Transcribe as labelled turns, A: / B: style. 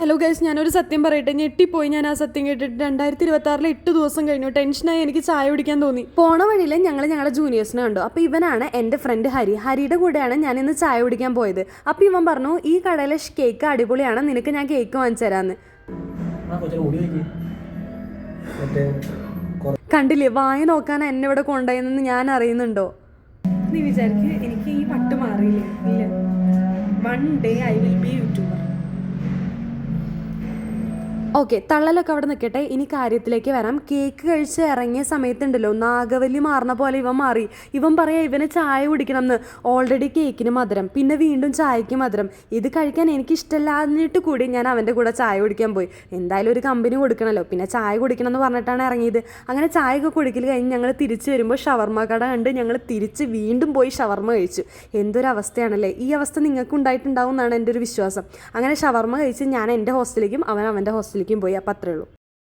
A: Hello guys, ഞാനൊരു സത്യം പറയട്ടെ. ഞെട്ടിപ്പോയി ഞാൻ ആ സത്യം കേട്ടിട്ട്. 2026 8 ദിവസം കഴിഞ്ഞു. ടെൻഷനായി എനിക്ക് ചായ കുടിക്കാൻ തോന്നി. പോണ വഴിയിൽ ഞങ്ങൾ ഞങ്ങളുടെ ജൂനിയേഴ്സിനെ കണ്ടു. അപ്പോൾ ഇവനാണ് എൻ്റെ ഫ്രണ്ട് ഹരിയുടെ കൂടെയാണ് ഞാൻ ഇന്ന് ചായ കുടിക്കാൻ പോയത്. അപ്പോൾ ഇവൻ പറഞ്ഞു, ഈ കടയിലെ കേക്ക് അടിപൊളിയാണ്, നിനക്ക് ഞാൻ കേക്ക് വാങ്ങിച്ചു തരാമെന്ന്. കണ്ടില്ലേ, വായ നോക്കാൻ എന്നെ ഇവിടെ കൊണ്ടുപോയെന്ന് ഞാൻ അറിയുന്നുണ്ടോ? നീ വിചാരിക്കുക എനിക്ക് ഈ പട്ട് മാറിയില്ലേ? ഇല്ല, one day I will be YouTuber. Okay, തള്ളലൊക്കെ അവിടെ നിൽക്കട്ടെ. ഇനി കാര്യത്തിലേക്ക് വരാം. കേക്ക് കഴിച്ച് ഇറങ്ങിയ സമയത്തുണ്ടല്ലോ, നാഗവല്ലി മാറുന്ന പോലെ ഇവൻ മാറി. ഇവൻ പറയാം ഇവന് ചായ കുടിക്കണം എന്ന്. ഓൾറെഡി കേക്കിന് മധുരം, പിന്നെ വീണ്ടും ചായക്ക് മധുരം. ഇത് കഴിക്കാൻ എനിക്കിഷ്ടമില്ലാഞ്ഞിട്ട് കൂടി ഞാൻ അവൻ്റെ കൂടെ ചായ കുടിക്കാൻ പോയി. എന്തായാലും ഒരു കമ്പനി കൊടുക്കണമല്ലോ, പിന്നെ ചായ കുടിക്കണം എന്ന് പറഞ്ഞിട്ടാണ് ഇറങ്ങിയത്. അങ്ങനെ ചായയൊക്കെ കുടിക്കൽ കഴിഞ്ഞ് ഞങ്ങൾ തിരിച്ച് വരുമ്പോൾ ഷവർമ്മ കട കണ്ട് ഞങ്ങൾ തിരിച്ച് വീണ്ടും പോയി ഷവർമ്മ കഴിച്ചു. എന്തൊരവസ്ഥയാണല്ലേ! ഈ അവസ്ഥ നിങ്ങൾക്ക് ഉണ്ടായിട്ടുണ്ടാവും എന്നാണ് എൻ്റെ ഒരു വിശ്വാസം. അങ്ങനെ ഷവർമ്മ കഴിച്ച് ഞാൻ എൻ്റെ ഹോസ്റ്റലിലേക്കും അവൻ അവൻ്റെ ഹോസ്റ്റലിലേക്കും പോയി. അപ്പം അത്രേ ഉള്ളൂ.